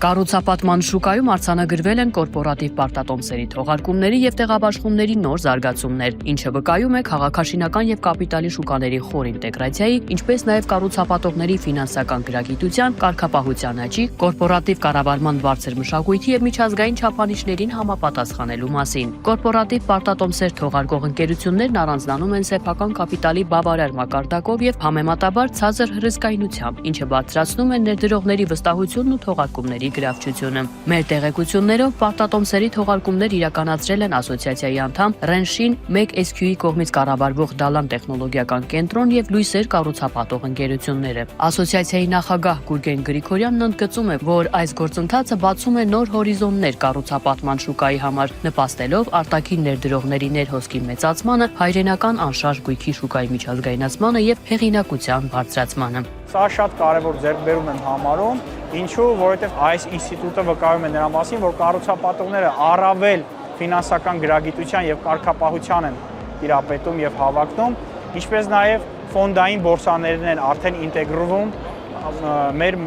Կառուցապատման շուկայում արձանագրվել են կորպորատիվ պարտատոմսերի թողարկումների և տեղաբաշխումների նոր զարգացումներ, ինչը վկայում է քաղաքաշինական և կապիտալի շուկաների խոր ինտեգրացիայի, ինչպես նաև կառուցապատողների ֆինանսական գրագիտության, կարգապահության աճի, կորպորատիվ կառավարման բարձր մշակույթի և միջազգային չափանիշներին համապատասխանելու մասին։ Կորպորատիվ պարտատոմսեր թողարկող ընկերություններն առանձնանում են սեփական կապիտալի բավարար մակարդակով և համեմատաբար ցածր ռիսկայնությամբ, ինչը բարձրացնում է ներդրողների վստահությունն ու թողարկումների գրավչությունը։ Մեր տեղեկություններով պարտատոմսերի թողարկումներ իրականացրել են ասոցիացիայի անդամ Ռենշին 1SQ-ի կողմից կառավարվող Դալան տեխնոլոգիական կենտրոն և լույսեր կառուցապատող ընկերությունները։ Ասոցիացիայի նախագահ Գուրգեն Գրիգորյանն ընդգծում է, որ այս գործընթացը բացում է նոր հորիզոններ կառուցապատման շուկայի համար, նպաստելով արտաքին ներդրողների ներհոսքի մեծացմանը, հայրենական անշարժ գույքի շուկայի միջազգայնացմանը և հեղինակության բարձրացմանը։ Սա շատ կարևոր ձեռքբերում եմ համարում, ինչու, որովհետև այս ինստիտուտը վկայում է նրա մասին, որ կառուցապատողները առավել ֆինանսական գրագիտության և կարգապահության են տիրապետում և հավակնում, ինչպես նաև ֆոնդային բորսաներն են արդեն ինտեգրվում մեր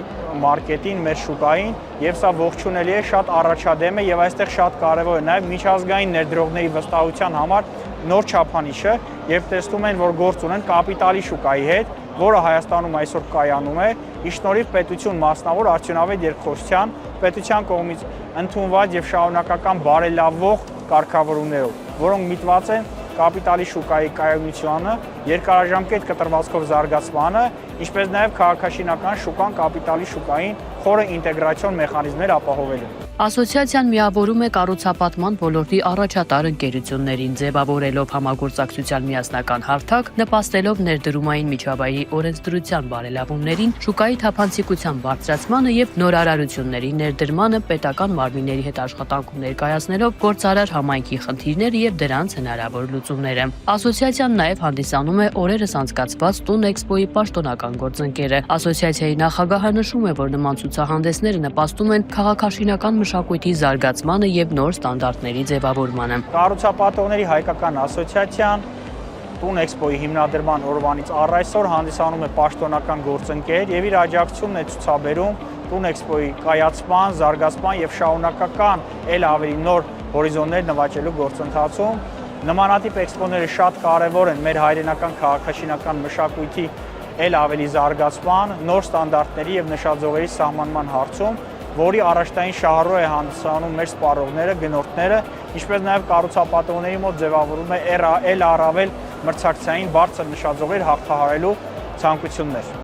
մարքետին, մեր շուկային, եւ սա ողջունելի է, շատ առաջադեմ է եւ այստեղ շատ կարեւոր է նաեւ միջազգային ներդրողների վստահության համար նոր չափանիշը, երբ տեսնում են, որ գործ ունեն կապիտալի շուկայի հետ, որը Հայաստանում այսօր կայանում է, ի շնորհիվ պետություն մասնավոր արդյունավետ երկխոսության, պետության կողմից ընդունված եւ շարունակական բարելավող կարգավորումներով, որոնք միտված են կապիտալի շուկայի կայունությանը, երկարաժամկետ կտրվածքով զարգացմանը, ինչպես նաև քաղաքաշինական շուկան կապիտալի շուկային խորը ինտեգրացիոն մեխանիզմներ ապահովելու։ Ասոցիացիան միավորում է կառուցապատման ոլորտի առաջատար ընկերություններին, ձևավորելով համագործակցության միասնական հարթակ, նպաստելով ներդրումային միջավայրի օրենսդրության բարելավումներին, շուկայի թափանցիկության բարձրացմանը եւ նորարարությունների ներդրմանը, պետական մարմինների հետ աշխատանքում ներկայացնելով գործարար համայնքի խնդիրները եւ դրանց հնարավոր լուծումները։ Ասոցիացիան նաև հանդիսանում է օրերս անցկացված Տուն Էքսպոյի պաշտոնական գործընկերը։ Ասոցիացիայի նախագահը նշում է, որ նման ցուցահանդեսները նպաստում են քաղաքաշինական մշակույթի զարգացմանը եւ նոր ստանդարտների ձևավորմանը։ Կառուցապատողների հայկական ասոցիացիան Տուն Էքսպոյի հիմնադրման օրվանից առ այսօր հանդիսանում է պաշտոնական գործընկեր եւ իր աջակցությունն է ցուցաբերում Տուն Էքսպոյի կայացման, զարգացման եւ շարունակական ել ավելի նոր հորիզոններ նվաճելու գործընթացում։ Նմանատիպ էքսպոները շատ կարևոր են մեր հայրենական քաղաքաշինական մշակույթի ել ավելի զարգացման, նոր ստանդարտների եւ նշաձողերի սահմանման հարցում, որի առաջտային շահառու է հանդիսանում մեր սպառողները, գնորդները, ինչպես նաև կառուցապատողների մոտ ձևավորում է ել առավել մրցակցային բարձր նշաձողեր հաղթահարելու ցանկություններ։